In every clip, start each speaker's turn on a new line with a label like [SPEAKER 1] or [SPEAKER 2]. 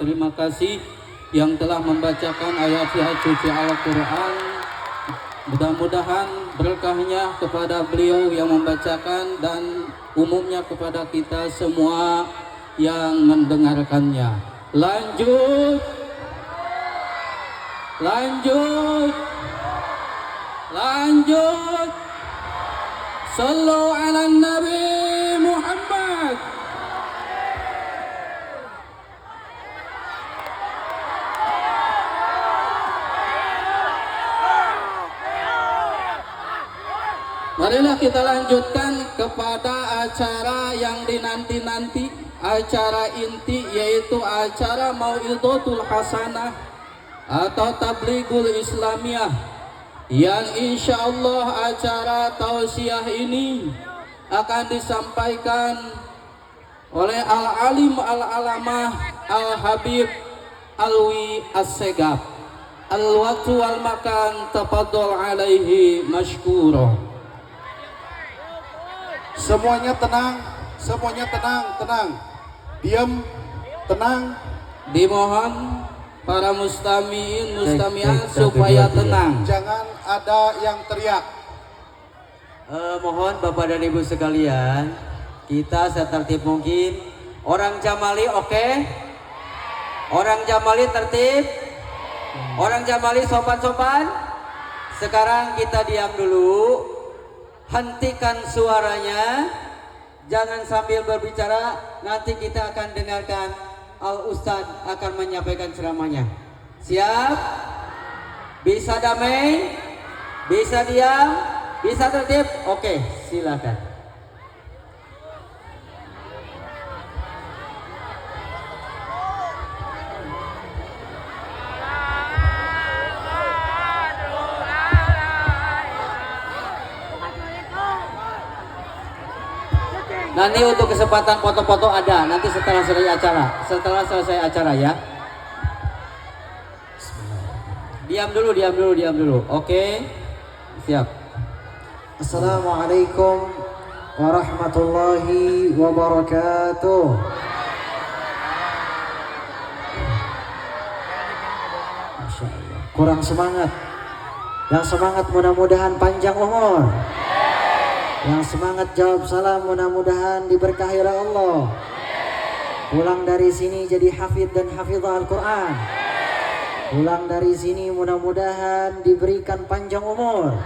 [SPEAKER 1] terima kasih yang telah membacakan ayat-ayat suci Al-Quran. Mudah-mudahan berkahnya kepada beliau yang membacakan dan umumnya kepada kita semua yang mendengarkannya. Lanjut, lanjut, lanjut. Sallu ala Nabi Muhammad. Marilah kita lanjutkan kepada acara yang dinanti-nanti, acara inti, yaitu acara Mau'izatul Hasanah atau Tablighul Islamiyah, yang insya Allah acara tausiah ini akan disampaikan oleh Al-Alim Al-Alamah Al-Habib Alwi As-Segaf. Al-waktu wal makan tafadhol alaihi mashkura.
[SPEAKER 2] Semuanya tenang, semuanya tenang. Diam, tenang.
[SPEAKER 1] Dimohon para mustamiin mustamiat supaya tenang.
[SPEAKER 2] Jangan ada yang teriak.
[SPEAKER 3] Mohon Bapak dan Ibu sekalian, kita setertib mungkin. Orang Jamali oke? Orang Jamali tertib? Orang Jamali sopan-sopan? Sekarang kita diam dulu. Hentikan suaranya, jangan sambil berbicara. Nanti kita akan dengarkan Al-Ustadz akan menyampaikan ceramahnya. Siap? Bisa damai? Bisa diam? Bisa tertib? Oke, silakan. Nanti untuk kesempatan foto-foto ada nanti setelah selesai acara ya. Diam dulu. Oke. Siap.
[SPEAKER 4] Assalamualaikum warahmatullahi wabarakatuh. Masya Allah. Kurang semangat. Yang semangat mudah-mudahan panjang umur. Yang semangat jawab salam mudah-mudahan diberkahi oleh Allah. Pulang dari sini jadi hafidh dan hafidhah Al-Quran. Pulang dari sini mudah-mudahan diberikan panjang umur.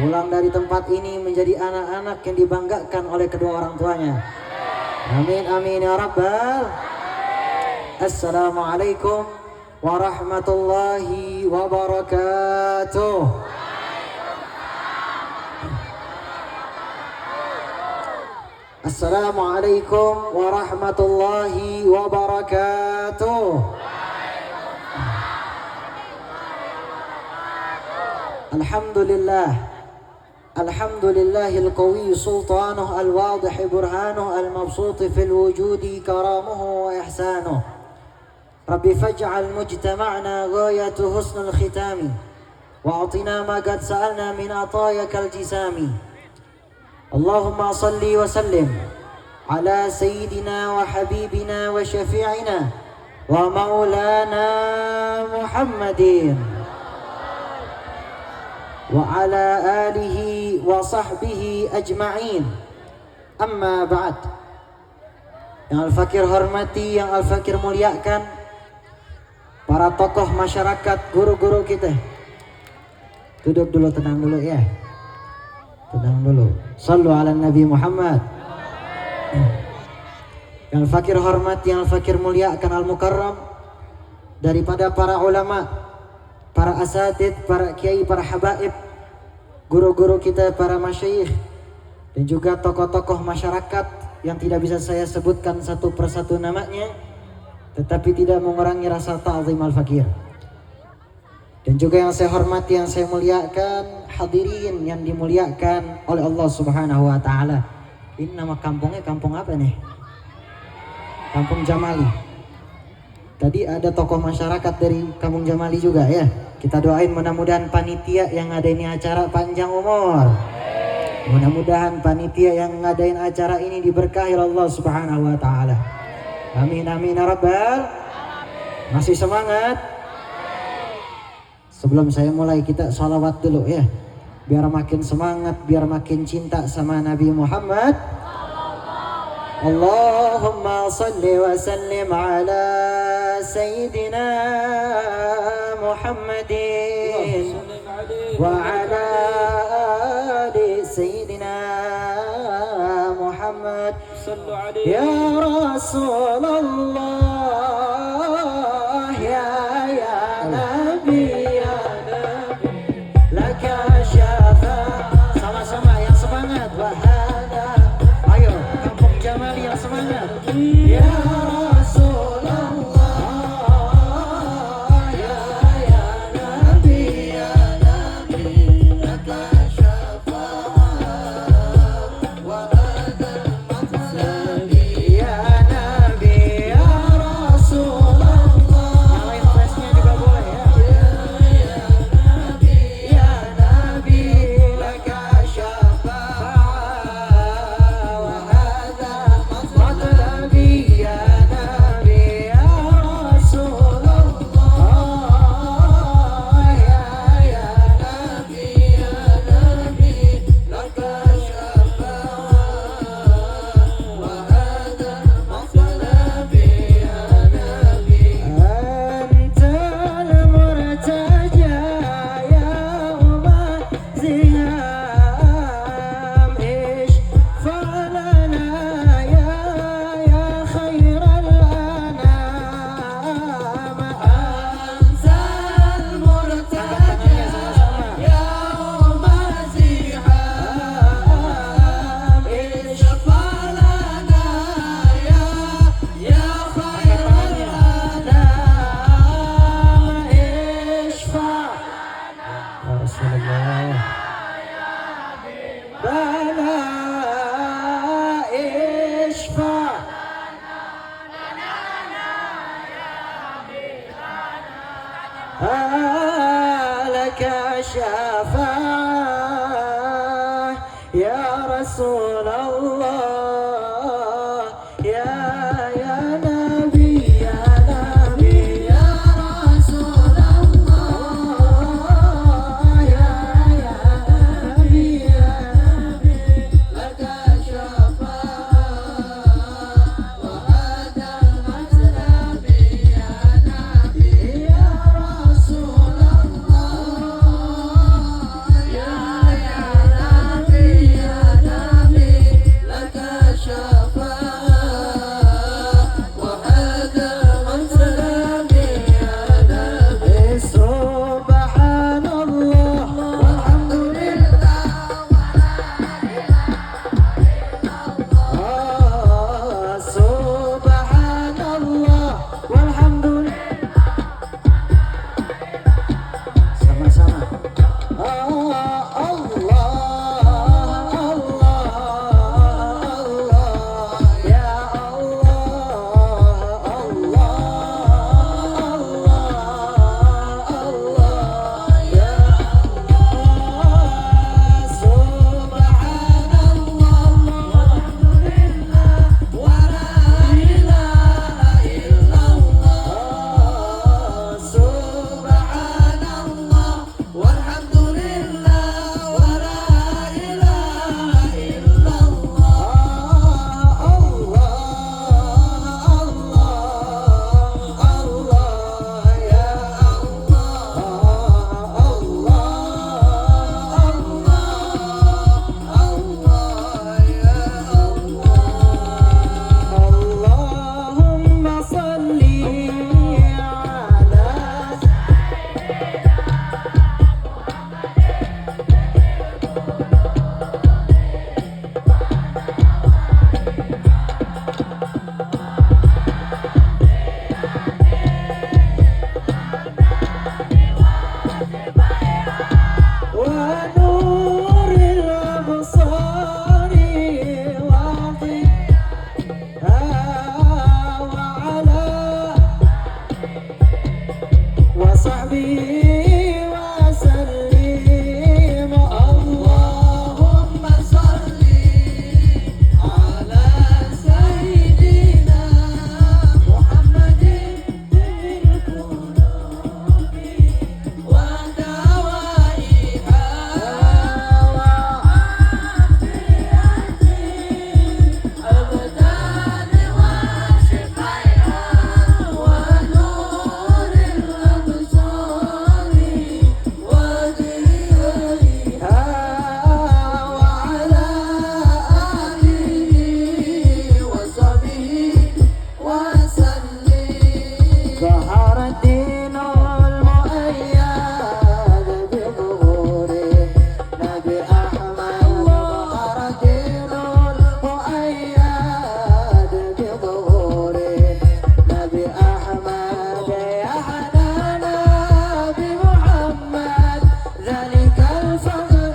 [SPEAKER 4] Pulang dari tempat ini menjadi anak-anak yang dibanggakan oleh kedua orang tuanya. Amin amin ya rabbal. Assalamualaikum warahmatullahi wabarakatuh. Assalamualaikum warahmatullahi wabarakatuh. Alhamdulillah. Alhamdulillahil qawi sultanuh al-wadih burhanuh al-mabsut fil wujudi karamuhu wa ihsanuh. Rabbi faj'al mujtama'na ghayatu husnul khitami wa atina ma qad sa'alna min atayakal jisami. Allahumma salli wa sallim ala sayyidina wa habibina wa syafi'ina wa maulana Muhammadin wa ala alihi wa sahbihi ajma'in. Amma ba'd. Yang Al-Fakir hormati, yang Al-Fakir muliakan, para tokoh masyarakat, guru-guru kita. Duduk dulu, tenang dulu ya. Tenang dulu. Sallu ala Nabi Muhammad. Yang Al-Fakir hormat, yang Al-Fakir muliakan, Al-Mukarram, daripada para ulama, para asatid, para kiai, para habaib, guru-guru kita, para masyayikh, dan juga tokoh-tokoh masyarakat yang tidak bisa saya sebutkan satu persatu namanya, tetapi tidak mengurangi rasa ta'zim Al-Fakir. Dan juga yang saya hormati, yang saya muliakan, hadirin yang dimuliakan oleh Allah Subhanahu wa taala. Ini nama kampungnya kampung apa nih? Kampung Jamali. Tadi ada tokoh masyarakat dari Kampung Jamali juga ya. Kita doain mudah-mudahan panitia yang ngadain acara panjang umur. Mudah-mudahan panitia yang ngadain acara ini diberkahi oleh Allah Subhanahu wa taala. Amin amin ya rabbal. Masih semangat? Sebelum saya mulai kita sholawat dulu ya. Biar makin semangat, biar makin cinta sama Nabi Muhammad. Allahumma salli wa sallim ala Sayyidina Muhammadin wa ala ali Sayyidina Muhammad. Ya Rasulullah ya Nabi ya Nabi laka syafa. Sama-sama yang semangat. Wahada. Ayo kampung Jamal yang semangat. Ya Rasulullah ya Nabi ya Nabi laka syafa. Wahada Nabi ya Nabi ya Rasulullah. Nyalain flashnya juga boleh ya. Ya Nabi laka syafa. Wahada matlabi ya Nabi ya Rasulullah. Ya Nabi laka syafa. Wahada matlabi ya Nabi. Antal murtaja ya Umar ziham ishfa lana ya khairal anam. Antal murtaja ya Umar ziham ishfa lana ya khairal anam. Ishfa ya Rasulullah. Bala ishfa. Laka syafa'ah ya Rasulullah ya Nabi ya Rasulullah ya Nabi laka syafa'ah. Wahada matlabi ya Nabi ya Rasulullah ya Nabi laka syafa'ah. Wahada matlabi ya Nabi. Subhanallah walhamdulillah subhanallah walhamdulillah. Sama-sama. Allah ya Allah ya Subhanallah walhamdulillah wa la ilaha illallah. Allah ya Allahumma salli ala ونور الأبصار وضيها وعلى وصحبه وسلم. اللهم صل على سيدنا محمد ظهر الدين المؤيد بظهور نبي أحمد ظهر الدين المؤيد بظهور نبي أحمد يا حنانا بمحمد ذلك الفضل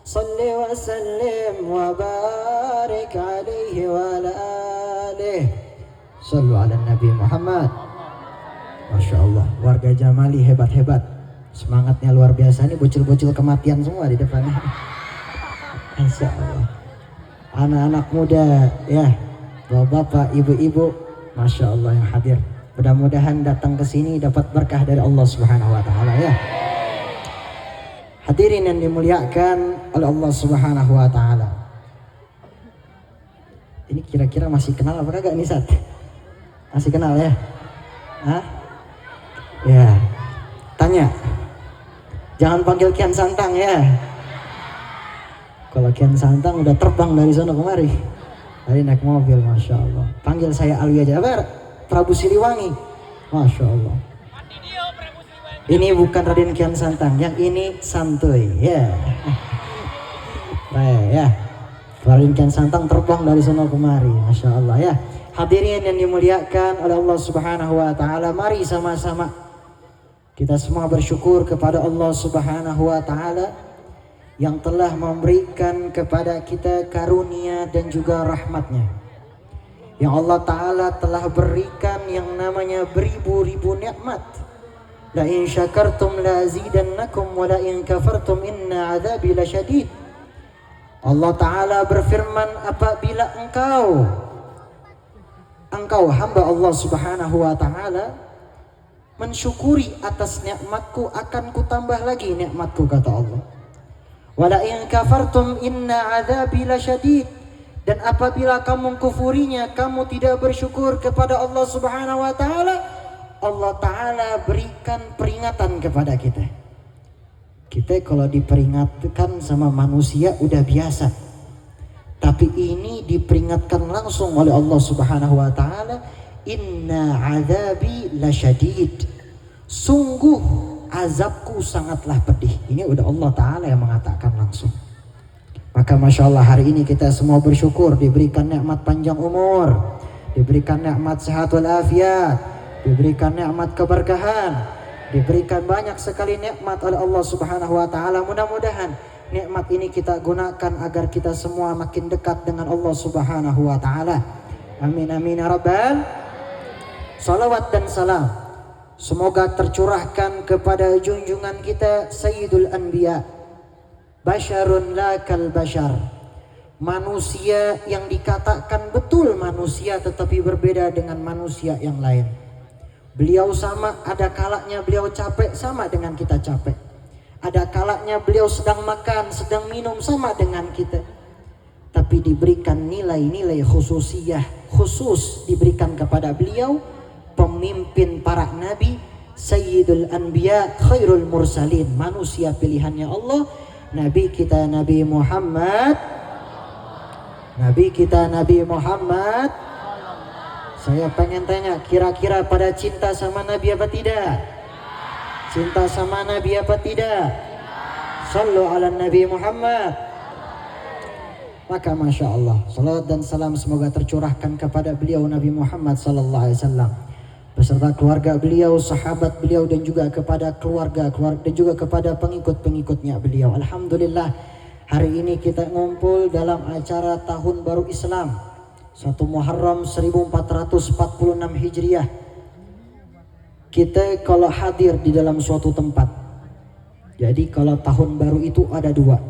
[SPEAKER 4] صل وسلم وبارك عليه وعلى آله. Sallu ala Nabi Muhammad. Masya Allah, warga Jamali hebat-hebat, semangatnya luar biasa. Ini bocil-bocil kematian semua di depannya. Insya Allah, anak-anak muda ya, bapak-bapak, ibu-ibu, Masya Allah yang hadir. Mudah-mudahan datang ke sini dapat berkah dari Allah Subhanahu Wa Taala ya. Hadirin yang dimuliakan oleh Allah Subhanahu Wa Taala. Ini kira-kira masih kenal apa kagak nih Sat? Masih kenal ya? Hah? Ya. Tanya. Jangan panggil Kian Santang ya. Kalau Kian Santang udah terbang dari sana kemari. Tadi naik mobil, Masya Allah. Panggil saya Alwi aja. Apa? Prabu Siliwangi. Masya Allah. Ini bukan Raden Kian Santang, yang ini santuy ya. Baik ya. Raden Kian Santang terbang dari sana kemari, Masya Allah ya. Hadirin yang dimuliakan oleh Allah Subhanahu Wa Taala, mari sama-sama kita semua bersyukur kepada Allah Subhanahu Wa Taala yang telah memberikan kepada kita karunia dan juga rahmatnya. Yang Allah Ta'ala telah berikan yang namanya beribu-ribu nikmat. La in syakartum la azidannakum wa la in kafartum inna adzabi lasyadid. Allah Ta'ala berfirman, apabila engkau hamba Allah Subhanahu Wa Ta'ala mensyukuri atas nikmatku, akan kutambah lagi nikmatku, kata Allah. Wa la in kafartum inna adzabi lasyadid. Dan apabila kamu kufurinya, kamu tidak bersyukur kepada Allah Subhanahu Wa Ta'ala, Allah Ta'ala berikan peringatan kepada kita. Kita kalau diperingatkan sama manusia udah biasa, tapi ini diperingatkan langsung oleh Allah Subhanahu Wa Ta'ala. Inna azabi lasyadid. Sungguh azabku sangatlah pedih. Ini udah Allah Ta'ala yang mengatakan langsung. Maka Masya Allah, hari ini kita semua bersyukur diberikan nikmat panjang umur, diberikan nikmat sehat walafiat, diberikan nikmat keberkahan, diberikan banyak sekali nikmat oleh Allah Subhanahu Wa Ta'ala. Mudah-mudahan nikmat ini kita gunakan agar kita semua makin dekat dengan Allah Subhanahu Wa Ta'ala. Amin amin ya rabbal. Salawat dan salam semoga tercurahkan kepada junjungan kita Sayyidul Anbiya, Basyarun la kal bashar, manusia yang dikatakan betul manusia tetapi berbeda dengan manusia yang lain. Beliau sama, ada kalanya beliau capek sama dengan kita capek. Ada kalanya beliau sedang makan, sedang minum sama dengan kita. Tapi diberikan nilai-nilai khususiyah khusus diberikan kepada beliau, pemimpin para nabi, Sayyidul Anbiya, Khairul Mursalin, manusia pilihannya Allah. Nabi kita Nabi Muhammad. Nabi kita Nabi Muhammad. Saya pengen tanya, kira-kira pada cinta sama Nabi apa tidak? Cinta sama Nabi apa tidak? Sallu ala Nabi Muhammad. Maka Masya Allah, salawat dan salam semoga tercurahkan kepada beliau Nabi Muhammad sallallahu alaihi wasallam beserta keluarga beliau, sahabat beliau, dan juga kepada keluarga dan juga kepada pengikut-pengikutnya beliau. Alhamdulillah, hari ini kita ngumpul dalam acara Tahun Baru Islam 1 Muharram 1446 Hijriah. Kita kalau hadir di dalam suatu tempat, jadi kalau tahun baru itu ada dua,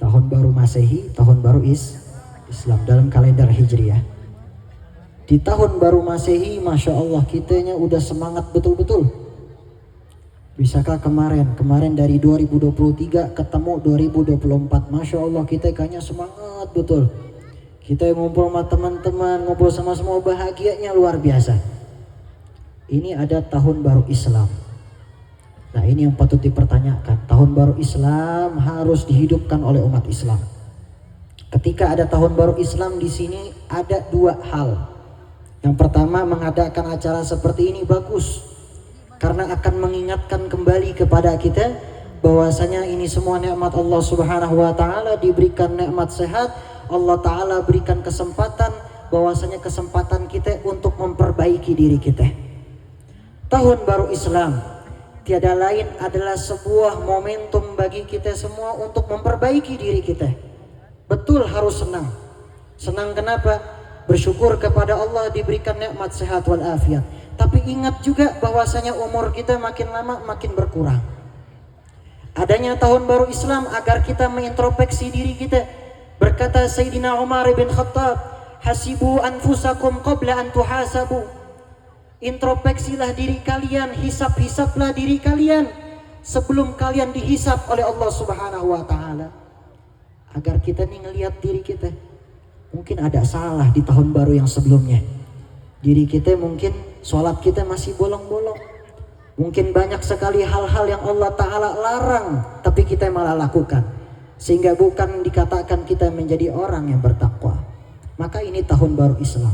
[SPEAKER 4] tahun baru Masehi, tahun baru Islam dalam kalender Hijriah. Di tahun baru Masehi, Masya Allah, kitanya udah semangat betul-betul. Bisakah kemarin dari 2023 ketemu 2024, Masya Allah, kita kayaknya semangat betul. Kita ngumpul sama teman-teman, ngumpul sama semua, bahagianya luar biasa. Ini ada tahun baru Islam. Nah, ini yang patut dipertanyakan. Tahun baru Islam harus dihidupkan oleh umat Islam. Ketika ada tahun baru Islam di sini ada dua hal. Yang pertama, mengadakan acara seperti ini bagus karena akan mengingatkan kembali kepada kita bahwasanya ini semua nikmat Allah Subhanahu wa taala, diberikan nikmat sehat, Allah taala berikan kesempatan, bahwasanya kesempatan kita untuk memperbaiki diri kita. Tahun baru Islam tiada lain adalah sebuah momentum bagi kita semua untuk memperbaiki diri kita. Betul, harus senang. Senang kenapa? Bersyukur kepada Allah diberikan nikmat sehat wal afiat. Tapi ingat juga bahwasanya umur kita makin lama makin berkurang. Adanya tahun baru Islam agar kita mengintrospeksi diri kita. Berkata Sayyidina Umar bin Khattab, hasibu anfusakum qabla an tuhasabu. Introspeksilah diri kalian, hisap-hisaplah diri kalian sebelum kalian dihisap oleh Allah Subhanahu wa taala. Agar kita nih ngelihat diri kita, mungkin ada salah di tahun baru yang sebelumnya. Diri kita mungkin sholat kita masih bolong-bolong. Mungkin banyak sekali hal-hal yang Allah Ta'ala larang tapi kita malah lakukan. Sehingga bukan dikatakan kita menjadi orang yang bertakwa. Maka ini tahun baru Islam.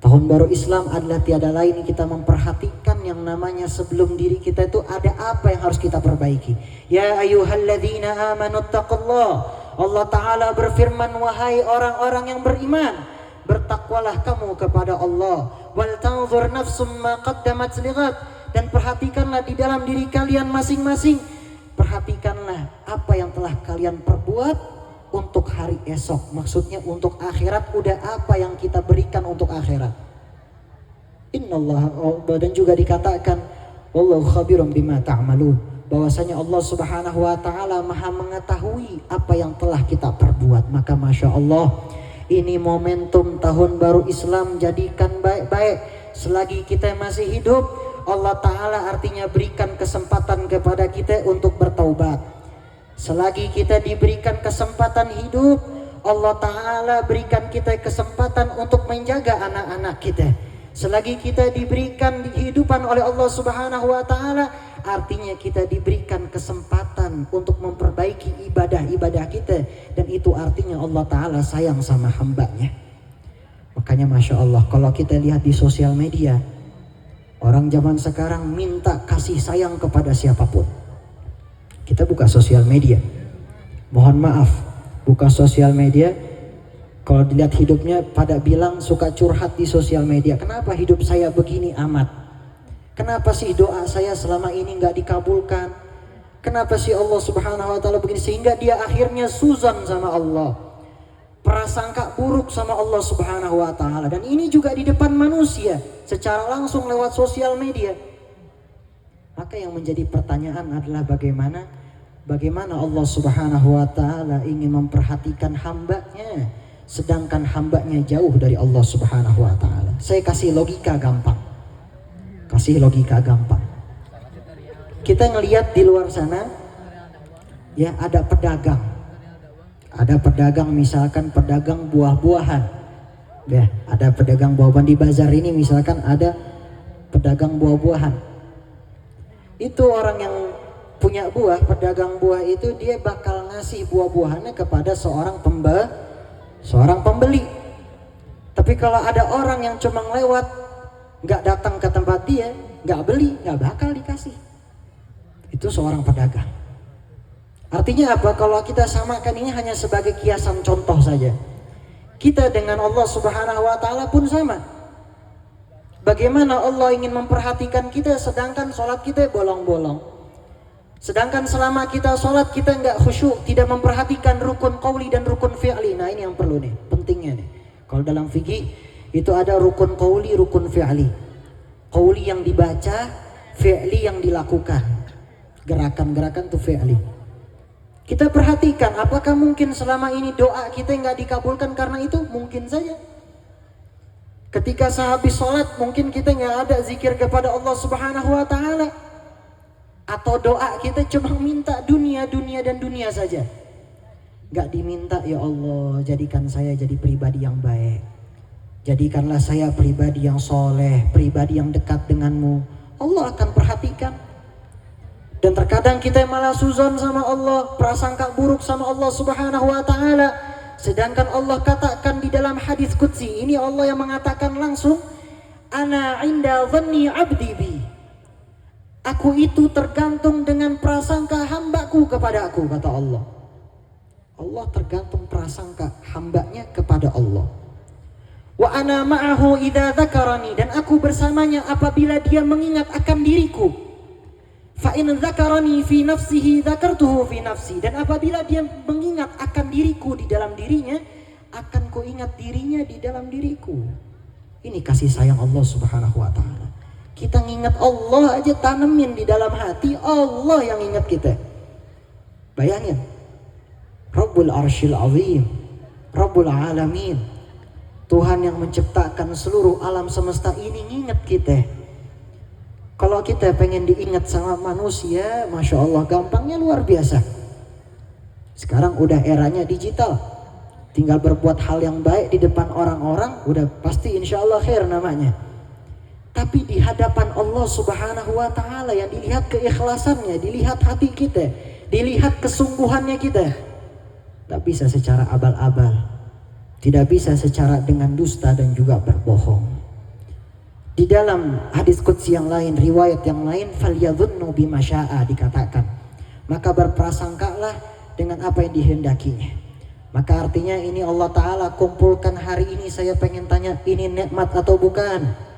[SPEAKER 4] Tahun baru Islam adalah tiada lain kita memperhatikan yang namanya sebelum diri kita itu ada apa yang harus kita perbaiki. Ya ayyuhalladzina amanu taqullah. Allah Ta'ala berfirman, wahai orang-orang yang beriman, bertakwalah kamu kepada Allah. Wal tanzur nafsum ma qaddamat lighad. Dan perhatikanlah di dalam diri kalian masing-masing. Perhatikanlah apa yang telah kalian perbuat untuk hari esok. Maksudnya untuk akhirat, udah apa yang kita berikan untuk akhirat. Innallaha, dan juga dikatakan wallahu khabirum bima ta'malun. Bahwasanya Allah Subhanahu wa taala Maha mengetahui apa yang telah kita perbuat. Maka Masya Allah, ini momentum tahun baru Islam, jadikan baik-baik. Selagi kita masih hidup, Allah Ta'ala artinya berikan kesempatan kepada kita untuk bertaubat. Selagi kita diberikan kesempatan hidup, Allah Ta'ala berikan kita kesempatan untuk menjaga anak-anak kita. Selagi kita diberikan kehidupan oleh Allah Subhanahu wa Ta'ala, artinya kita diberikan kesempatan untuk memperbaiki ibadah-ibadah kita. Dan itu artinya Allah Ta'ala sayang sama hambanya. Makanya Masya Allah, kalau kita lihat di sosial media, orang zaman sekarang minta kasih sayang kepada siapapun. Kita buka sosial media, mohon maaf, buka sosial media, kalau dilihat hidupnya pada bilang suka curhat di sosial media. Kenapa hidup saya begini amat? Kenapa sih doa saya selama ini nggak dikabulkan? Kenapa sih Allah Subhanahu wa taala begini? Sehingga dia akhirnya suzon sama Allah, prasangka buruk sama Allah Subhanahu wa taala. Dan ini juga di depan manusia secara langsung lewat sosial media. Maka yang menjadi pertanyaan adalah bagaimana Allah Subhanahu wa taala ingin memperhatikan hambanya, sedangkan hambanya jauh dari Allah Subhanahu wa taala. Saya kasih logika gampang. Kita ngelihat di luar sana, ya, ada pedagang. Ada pedagang, misalkan pedagang buah-buahan. Ya, ada pedagang buah-buahan di bazar ini, misalkan ada pedagang buah-buahan. Itu orang yang punya buah, pedagang buah itu dia bakal ngasih buah-buahannya kepada seorang pembeli. Tapi kalau ada orang yang cuma lewat, nggak datang ke tempat dia, nggak beli, nggak bakal dikasih. Itu seorang pedagang. Artinya apa? Kalau kita samakan ini hanya sebagai kiasan contoh saja. Kita dengan Allah Subhanahu wa taala pun sama. Bagaimana Allah ingin memperhatikan kita sedangkan sholat kita bolong-bolong. Sedangkan selama kita sholat kita nggak khusyuk, tidak memperhatikan rukun qauli dan rukun fi'li. Nah ini yang perlu nih, pentingnya nih. Kalau dalam fikih itu ada rukun qauli, rukun fi'li. Qauli yang dibaca, fi'li yang dilakukan. Gerakan-gerakan itu fi'li. Kita perhatikan apakah mungkin selama ini doa kita nggak dikabulkan karena itu? Mungkin saja. Ketika sehabis sholat mungkin kita nggak ada zikir kepada Allah Subhanahu wa taala. Atau doa kita cuma minta dunia dan dunia saja. Nggak diminta, ya Allah jadikan saya jadi pribadi yang baik. Jadikanlah saya pribadi yang soleh, pribadi yang dekat denganmu. Allah akan perhatikan. Dan terkadang kita malah suzon sama Allah, prasangka buruk sama Allah Subhanahu wa taala. Sedangkan Allah katakan di dalam hadis qudsi, ini Allah yang mengatakan langsung, ana inda dhanni abdi bi. Aku itu tergantung dengan prasangka hambaku kepada aku, kata Allah. Allah tergantung prasangka hambanya kepada Allah. Wa ana ma'ahu idza dzakarani, dan aku bersamanya apabila dia mengingat akan diriku. Fa in dzakarani fi nafsihi dzakartuhu fi nafsi, dan apabila dia mengingat akan diriku di dalam dirinya, akan ku ingat dirinya di dalam diriku. Ini kasih sayang Allah Subhanahu wa taala. Kita ngingat Allah aja, tanemin di dalam hati, Allah yang ingat kita. Bayangin, Rabbul Arsyil Azim, Rabbul Alamin, Tuhan yang menciptakan seluruh alam semesta ini nginget kita. Kalau kita pengen diingat sama manusia, Masya Allah gampangnya luar biasa. Sekarang udah eranya digital, tinggal berbuat hal yang baik di depan orang-orang, udah pasti insya Allah khair namanya. Tapi di hadapan Allah Subhanahu wa taala yang dilihat keikhlasannya, dilihat hati kita, dilihat kesungguhannya kita. Tidak bisa secara abal-abal, tidak bisa secara dengan dusta dan juga berbohong. Di dalam hadis qudsi yang lain, riwayat yang lain, falyadhunnu bima syaa, dikatakan, maka berprasangkalah dengan apa yang dihendakinya. Maka artinya ini Allah taala kumpulkan hari ini, saya pengen tanya, ini nikmat atau bukan?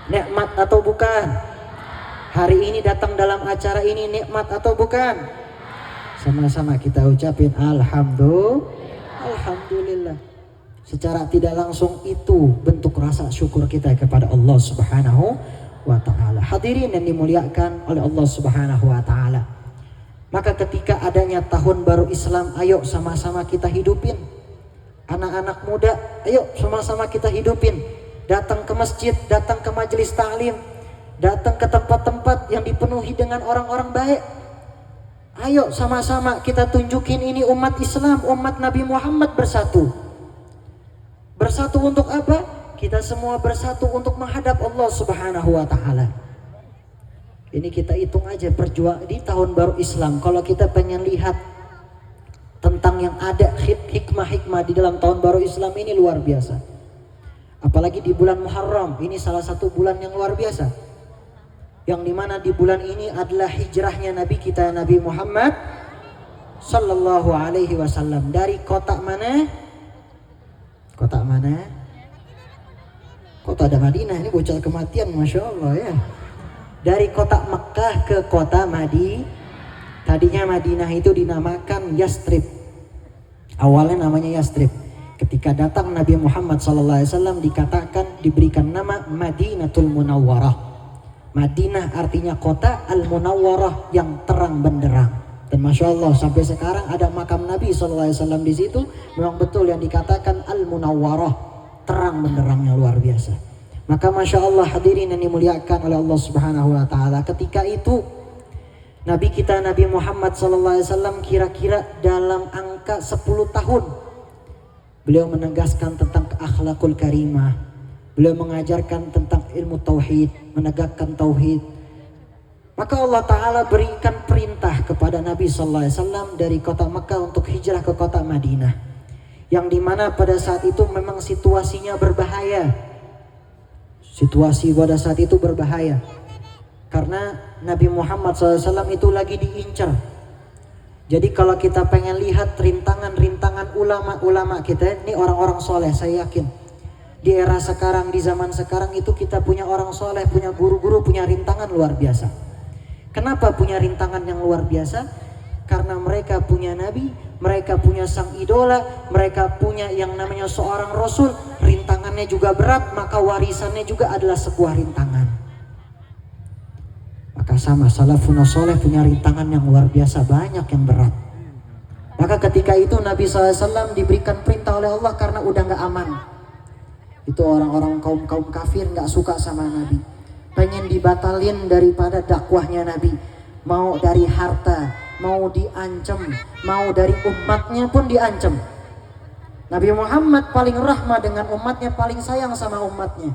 [SPEAKER 4] Nikmat atau bukan? Hari ini datang dalam acara ini nikmat atau bukan? Sama-sama kita ucapin Alhamdulillah. Secara tidak langsung itu bentuk rasa syukur kita kepada Allah Subhanahu wa taala. Hadirin yang dimuliakan oleh Allah Subhanahu wa taala. Maka ketika adanya tahun baru Islam, ayo sama-sama kita hidupin. Anak-anak muda, ayo sama-sama kita hidupin. Datang ke masjid, datang ke majelis ta'lim, datang ke tempat-tempat yang dipenuhi dengan orang-orang baik. Ayo sama-sama kita tunjukin ini umat Islam, umat Nabi Muhammad bersatu. Bersatu untuk apa? Kita semua bersatu untuk menghadap Allah Subhanahu wa taala. Ini kita hitung aja perjuangan di tahun baru Islam. Kalau kita pengen lihat tentang yang ada hikmah-hikmah di dalam tahun baru Islam ini luar biasa. Apalagi di bulan Muharram, ini salah satu bulan yang luar biasa. Yang dimana di bulan ini adalah hijrahnya Nabi kita, Nabi Muhammad Sallallahu Alaihi Wasallam. Dari kota mana? Kota mana? Kota ada Madinah, ini bocah kematian, Masya Allah ya. Dari kota Mekah ke kota Tadinya Madinah itu dinamakan Yastrib. Awalnya namanya Yastrib. Ketika datang Nabi Muhammad SAW dikatakan, diberikan nama Madinatul Munawwarah. Madinah artinya kota, Al-Munawwarah yang terang benderang. Dan Masya Allah sampai sekarang ada makam Nabi SAW di situ. Memang betul yang dikatakan Al-Munawwarah, terang benderangnya luar biasa. Maka Masya Allah hadirin yang dimuliakan oleh Allah Subhanahu wa taala, ketika itu Nabi kita Nabi Muhammad SAW kira-kira dalam angka 10 tahun beliau menegaskan tentang akhlakul karimah. Beliau mengajarkan tentang ilmu tauhid, menegakkan tauhid. Maka Allah Ta'ala berikan perintah kepada Nabi SAW dari kota Mekah untuk hijrah ke kota Madinah. Yang dimana pada saat itu memang situasinya berbahaya. Situasi pada saat itu berbahaya. Karena Nabi Muhammad SAW itu lagi diincar. Jadi kalau kita pengen lihat rintangan-rintangan ulama-ulama kita, ini orang-orang soleh, saya yakin di era sekarang, di zaman sekarang itu kita punya orang soleh, punya guru-guru, punya rintangan luar biasa. Kenapa punya rintangan yang luar biasa? Karena mereka punya nabi, mereka punya sang idola, mereka punya yang namanya seorang rasul. Rintangannya juga berat, maka warisannya juga adalah sebuah rintangan. Maka sama salafun soleh punya rintangan yang luar biasa, banyak yang berat. Maka ketika itu Nabi SAW diberikan perintah oleh Allah karena udah gak aman. Itu orang-orang kaum kafir gak suka sama Nabi, pengen dibatalin daripada dakwahnya Nabi. Mau dari harta, mau diancam, mau dari umatnya pun diancam. Nabi Muhammad paling rahmah dengan umatnya, paling sayang sama umatnya.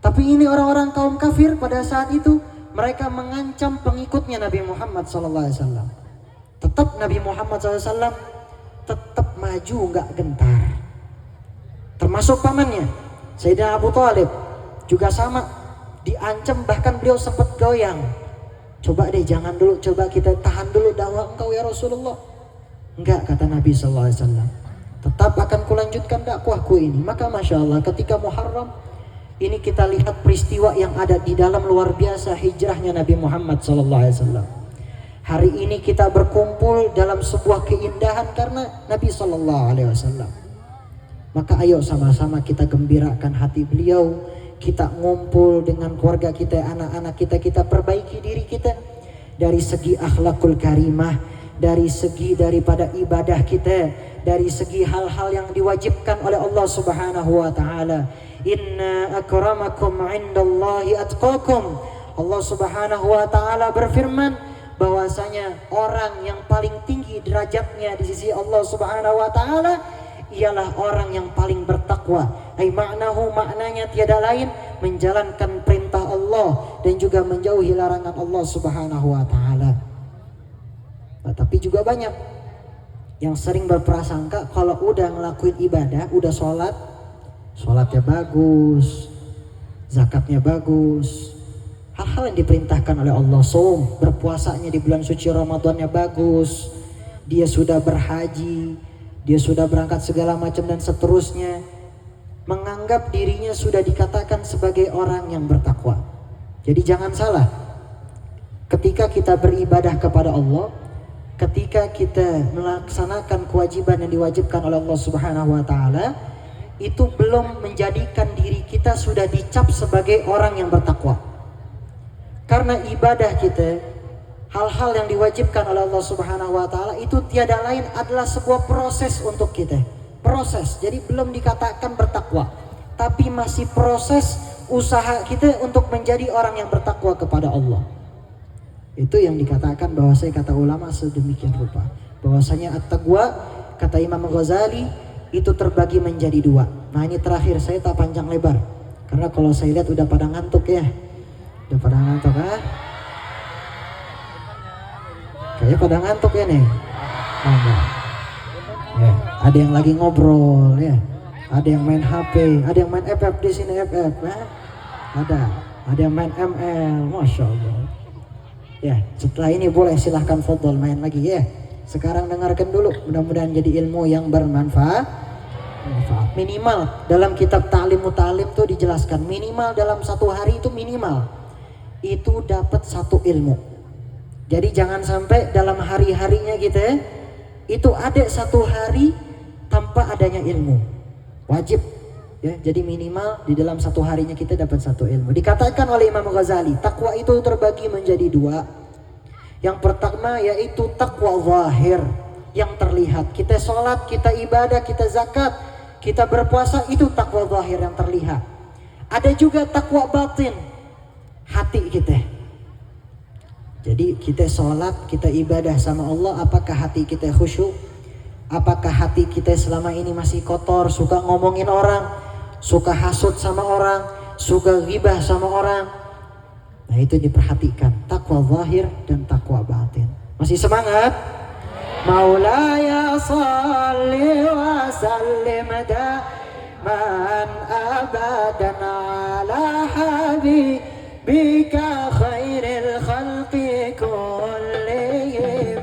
[SPEAKER 4] Tapi ini orang-orang kaum kafir pada saat itu, mereka mengancam pengikutnya Nabi Muhammad SAW. Tetap Nabi Muhammad SAW tetap maju gak gentar. Termasuk pamannya Sayyidina Abu Thalib juga sama, diancam, bahkan beliau sempat goyang. Coba deh, jangan dulu, coba kita tahan dulu dakwah engkau ya Rasulullah. Enggak, kata Nabi SAW, tetap akan kulanjutkan dakwahku ini. Maka Masya Allah, ketika Muharram ini kita lihat peristiwa yang ada di dalam luar biasa hijrahnya Nabi Muhammad SAW. Hari ini kita berkumpul dalam sebuah keindahan karena Nabi SAW. Maka ayo sama-sama kita gembirakan hati beliau, kita ngumpul dengan keluarga kita, anak-anak kita, kita perbaiki diri kita dari segi akhlakul karimah, dari segi daripada ibadah kita, dari segi hal-hal yang diwajibkan oleh Allah Subhanahu wa taala. Inna akramakum 'indallahi atqakum. Allah Subhanahu wa taala berfirman bahwasanya orang yang paling tinggi derajatnya di sisi Allah Subhanahu wa taala ialah orang yang paling bertakwa. Ai ma'nahu, maknanya tiada lain menjalankan perintah Allah dan juga menjauhi larangan Allah Subhanahu wa taala. Nah, tapi juga banyak yang sering berprasangka kalau udah ngelakuin ibadah, udah sholatnya bagus, zakatnya bagus, hal-hal yang diperintahkan oleh Allah, saum, berpuasanya di bulan suci Ramadannya bagus, dia sudah berhaji, dia sudah berangkat segala macam dan seterusnya, menganggap dirinya sudah dikatakan sebagai orang yang bertakwa. Jadi jangan salah, ketika kita beribadah kepada Allah, ketika kita melaksanakan kewajiban yang diwajibkan oleh Allah Subhanahu wa taala, itu belum menjadikan diri kita sudah dicap sebagai orang yang bertakwa. Karena ibadah kita, hal-hal yang diwajibkan oleh Allah Subhanahu wa taala itu tiada lain adalah sebuah proses untuk kita. Proses. Jadi belum dikatakan bertakwa, tapi masih proses usaha kita untuk menjadi orang yang bertakwa kepada Allah. Itu yang dikatakan bahwasanya kata ulama sedemikian rupa. Bahwasanya at-taqwa, kata Imam Ghazali, itu terbagi menjadi dua. Nah, ini terakhir, saya tak panjang lebar karena kalau saya lihat udah pada ngantuk ya. Udah pada ngantuk Kayaknya pada ngantuk ya nih. Ya, ada yang lagi ngobrol ya. Ada yang main HP, ada yang main FF di sini FF. Ada yang main ML, Masya Allah. Ya, setelah ini boleh silahkan fadhol main lagi ya. Sekarang dengarkan dulu, mudah-mudahan jadi ilmu yang bermanfaat. Minimal dalam kitab Ta'lim Muta'alim tuh dijelaskan, minimal dalam satu hari itu minimal itu dapat satu ilmu. Jadi jangan sampai dalam hari-harinya kita itu ada satu hari tanpa adanya ilmu. Wajib ya, jadi minimal di dalam satu harinya kita dapat satu ilmu. Dikatakan oleh Imam Ghazali, takwa itu terbagi menjadi dua. Yang pertama yaitu takwa zahir, yang terlihat. Kita sholat, kita ibadah, kita zakat, kita berpuasa, itu takwa zahir yang terlihat. Ada juga takwa batin, hati kita. Jadi kita sholat, kita ibadah sama Allah, apakah hati kita khusyuk? Apakah hati kita selama ini masih kotor, suka ngomongin orang, suka hasut sama orang, suka ghibah sama orang? Nah, itu diperhatikan, takwa zahir dan takwa batin. Masih semangat? Maulaya salli wa sallim daiman abadan ala habibika khairil khalqi kullihim.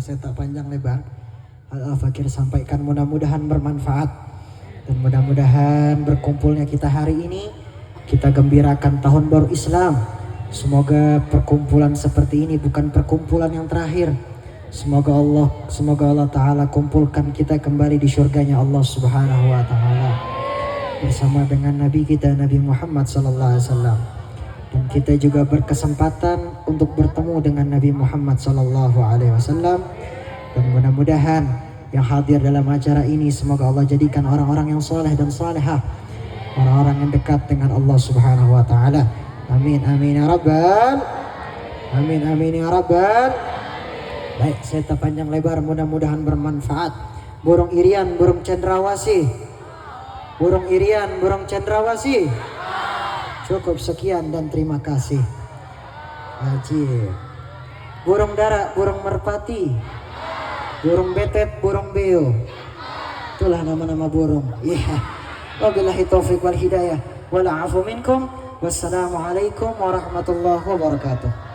[SPEAKER 4] saya tak panjang lebar. Al-Fakir sampaikan mudah-mudahan bermanfaat. Dan mudah-mudahan berkumpulnya kita hari ini, kita gembirakan tahun baru Islam. Semoga perkumpulan seperti ini bukan perkumpulan yang terakhir. Semoga Allah Ta'ala kumpulkan kita kembali di surganya Allah Subhanahu Wa Ta'ala bersama dengan Nabi kita Nabi Muhammad Sallallahu Alaihi Wasallam. Dan kita juga berkesempatan untuk bertemu dengan Nabi Muhammad Sallallahu Alaihi Wasallam. Dan mudah-mudahan yang hadir dalam acara ini semoga Allah jadikan orang-orang yang soleh dan salehah, orang-orang yang dekat dengan Allah Subhanahu Wa Ta'ala. Amin amin ya rabbal, amin amin ya rabbal. Baik, saya tak panjang lebar, mudah-mudahan bermanfaat. Burung irian, burung cendrawasih. Burung irian, burung cendrawasih. Cukup sekian dan terima kasih. Ajib. Burung dara, burung merpati. Burung betet, burung beo. Itulah nama-nama burung. Iya. Wabillahi taufiq wal hidayah. Wal afu minkum. Wassalamualaikum warahmatullahi wabarakatuh.